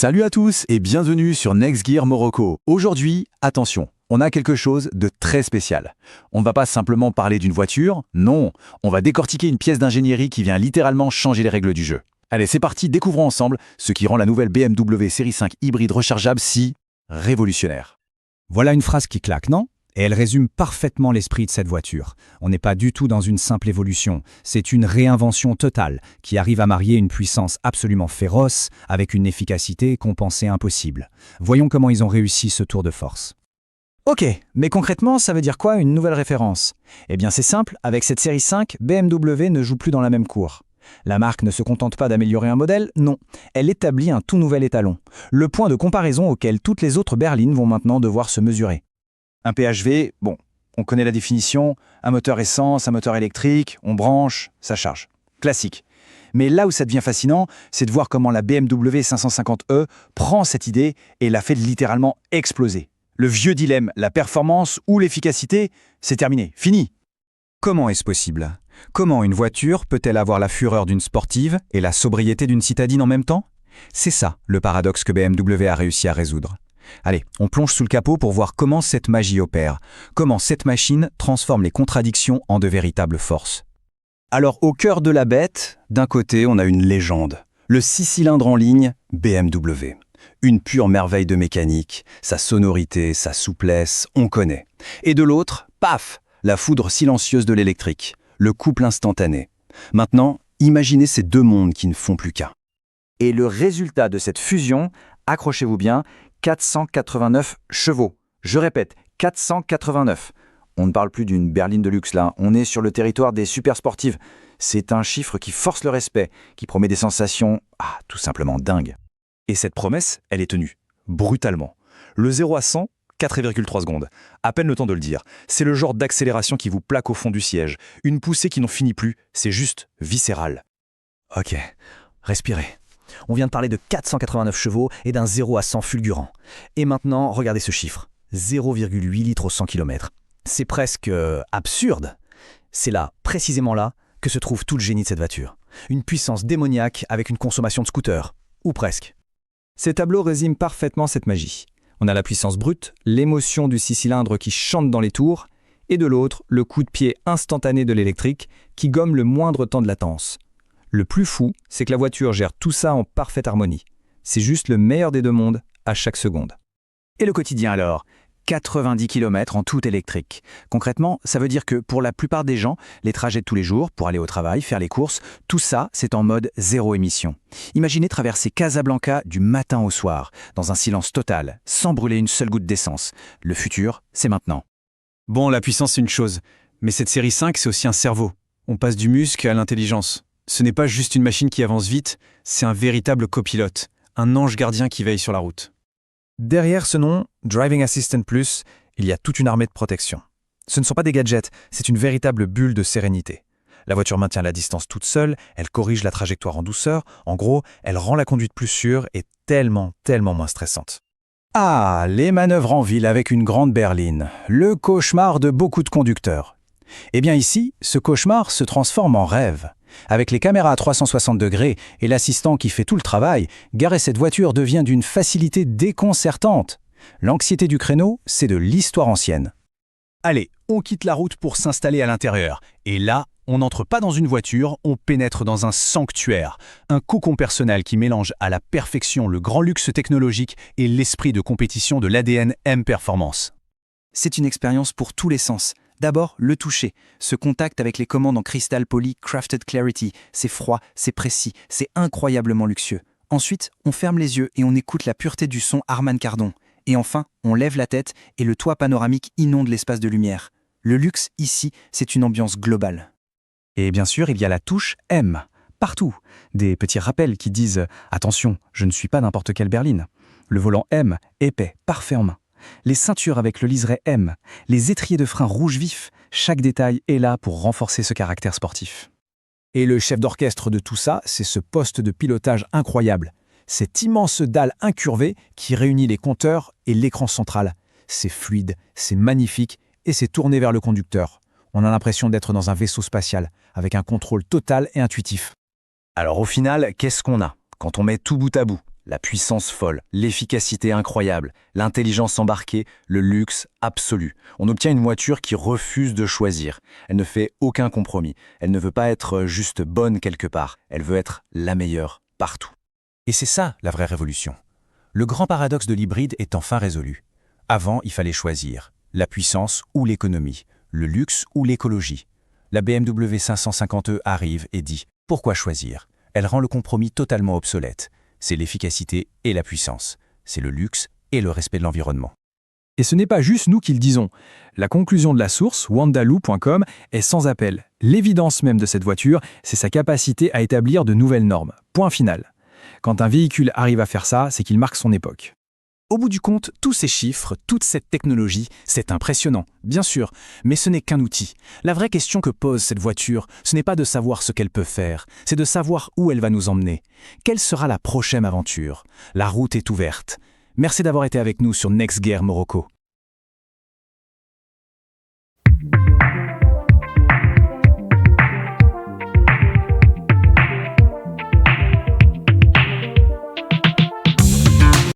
Salut à tous et bienvenue sur Next Gear Morocco. Aujourd'hui, attention, on a quelque chose de très spécial. On ne va pas simplement parler d'une voiture, non, on va décortiquer une pièce d'ingénierie qui vient littéralement changer les règles du jeu. Allez, c'est parti, découvrons ensemble ce qui rend la nouvelle BMW Série 5 hybride rechargeable si révolutionnaire. Voilà une phrase qui claque, non? Et elle résume parfaitement l'esprit de cette voiture. On n'est pas du tout dans une simple évolution, c'est une réinvention totale qui arrive à marier une puissance absolument féroce avec une efficacité qu'on pensait impossible. Voyons comment ils ont réussi ce tour de force. Ok, mais concrètement, ça veut dire quoi une nouvelle référence? Eh bien c'est simple, avec cette série 5, BMW ne joue plus dans la même cour. La marque ne se contente pas d'améliorer un modèle, non, elle établit un tout nouvel étalon, le point de comparaison auquel toutes les autres berlines vont maintenant devoir se mesurer. Un PHV, bon, on connaît la définition, un moteur essence, un moteur électrique, on branche, ça charge. Classique. Mais là où ça devient fascinant, c'est de voir comment la BMW 550e prend cette idée et la fait littéralement exploser. Le vieux dilemme, la performance ou l'efficacité, c'est terminé, fini. Comment est-ce possible? Comment une voiture peut-elle avoir la fureur d'une sportive et la sobriété d'une citadine en même temps? C'est ça le paradoxe que BMW a réussi à résoudre. Allez, on plonge sous le capot pour voir comment cette magie opère, comment cette machine transforme les contradictions en de véritables forces. Alors au cœur de la bête, d'un côté on a une légende, le 6 cylindres en ligne BMW. Une pure merveille de mécanique, sa sonorité, sa souplesse, on connaît. Et de l'autre, paf, la foudre silencieuse de l'électrique, le couple instantané. Maintenant, imaginez ces deux mondes qui ne font plus qu'un. Et le résultat de cette fusion, accrochez-vous bien, 489 chevaux. Je répète, 489. On ne parle plus d'une berline de luxe là, on est sur le territoire des super sportives. C'est un chiffre qui force le respect, qui promet des sensations, tout simplement dingues. Et cette promesse, elle est tenue, brutalement. Le 0 à 100, 4,3 secondes. À peine le temps de le dire. C'est le genre d'accélération qui vous plaque au fond du siège. Une poussée qui n'en finit plus, c'est juste viscéral. Ok, respirez. On vient de parler de 489 chevaux et d'un 0 à 100 fulgurant. Et maintenant, regardez ce chiffre. 0,8 litres au 100 km. C'est presque absurde. C'est là, précisément là, que se trouve tout le génie de cette voiture. Une puissance démoniaque avec une consommation de scooter. Ou presque. Ces tableaux résument parfaitement cette magie. On a la puissance brute, l'émotion du 6 cylindres qui chante dans les tours, et de l'autre, le coup de pied instantané de l'électrique qui gomme le moindre temps de latence. Le plus fou, c'est que la voiture gère tout ça en parfaite harmonie. C'est juste le meilleur des deux mondes à chaque seconde. Et le quotidien alors? 90 km en tout électrique. Concrètement, ça veut dire que pour la plupart des gens, les trajets de tous les jours, pour aller au travail, faire les courses, tout ça, c'est en mode zéro émission. Imaginez traverser Casablanca du matin au soir, dans un silence total, sans brûler une seule goutte d'essence. Le futur, c'est maintenant. Bon, la puissance c'est une chose, mais cette série 5 c'est aussi un cerveau. On passe du muscle à l'intelligence. Ce n'est pas juste une machine qui avance vite, c'est un véritable copilote, un ange gardien qui veille sur la route. Derrière ce nom, Driving Assistant Plus, il y a toute une armée de protection. Ce ne sont pas des gadgets, c'est une véritable bulle de sérénité. La voiture maintient la distance toute seule, elle corrige la trajectoire en douceur, en gros, elle rend la conduite plus sûre et tellement moins stressante. Ah, les manœuvres en ville avec une grande berline, le cauchemar de beaucoup de conducteurs. Eh bien ici, ce cauchemar se transforme en rêve. Avec les caméras à 360 degrés et l'assistant qui fait tout le travail, garer cette voiture devient d'une facilité déconcertante. L'anxiété du créneau, c'est de l'histoire ancienne. Allez, on quitte la route pour s'installer à l'intérieur. Et là, on n'entre pas dans une voiture, on pénètre dans un sanctuaire. Un cocon personnel qui mélange à la perfection le grand luxe technologique et l'esprit de compétition de l'ADN M-Performance. C'est une expérience pour tous les sens. D'abord, le toucher, ce contact avec les commandes en cristal poli Crafted Clarity, c'est froid, c'est précis, c'est incroyablement luxueux. Ensuite, on ferme les yeux et on écoute la pureté du son Harman Kardon. Et enfin, on lève la tête et le toit panoramique inonde l'espace de lumière. Le luxe, ici, c'est une ambiance globale. Et bien sûr, il y a la touche M, partout. Des petits rappels qui disent « Attention, je ne suis pas n'importe quelle berline ». Le volant M, épais, parfait en main. Les ceintures avec le liseré M, les étriers de frein rouge vif, chaque détail est là pour renforcer ce caractère sportif. Et le chef d'orchestre de tout ça, c'est ce poste de pilotage incroyable. Cette immense dalle incurvée qui réunit les compteurs et l'écran central. C'est fluide, c'est magnifique et c'est tourné vers le conducteur. On a l'impression d'être dans un vaisseau spatial, avec un contrôle total et intuitif. Alors au final, qu'est-ce qu'on a? Quand on met tout bout à bout, La puissance folle, l'efficacité incroyable, l'intelligence embarquée, le luxe absolu. On obtient une voiture qui refuse de choisir. Elle ne fait aucun compromis. Elle ne veut pas être juste bonne quelque part. Elle veut être la meilleure partout. Et c'est ça, la vraie révolution. Le grand paradoxe de l'hybride est enfin résolu. Avant, il fallait choisir la puissance ou l'économie, le luxe ou l'écologie. La BMW 550e arrive et dit « Pourquoi choisir ?» Elle rend le compromis totalement obsolète. C'est l'efficacité et la puissance. C'est le luxe et le respect de l'environnement. Et ce n'est pas juste nous qui le disons. La conclusion de la source, wandaloo.com, est sans appel. L'évidence même de cette voiture, c'est sa capacité à établir de nouvelles normes. Point final. Quand un véhicule arrive à faire ça, c'est qu'il marque son époque. Au bout du compte, tous ces chiffres, toute cette technologie, c'est impressionnant, bien sûr, mais ce n'est qu'un outil. La vraie question que pose cette voiture, ce n'est pas de savoir ce qu'elle peut faire, c'est de savoir où elle va nous emmener. Quelle sera la prochaine aventure? La route est ouverte. Merci d'avoir été avec nous sur Next Gear Morocco.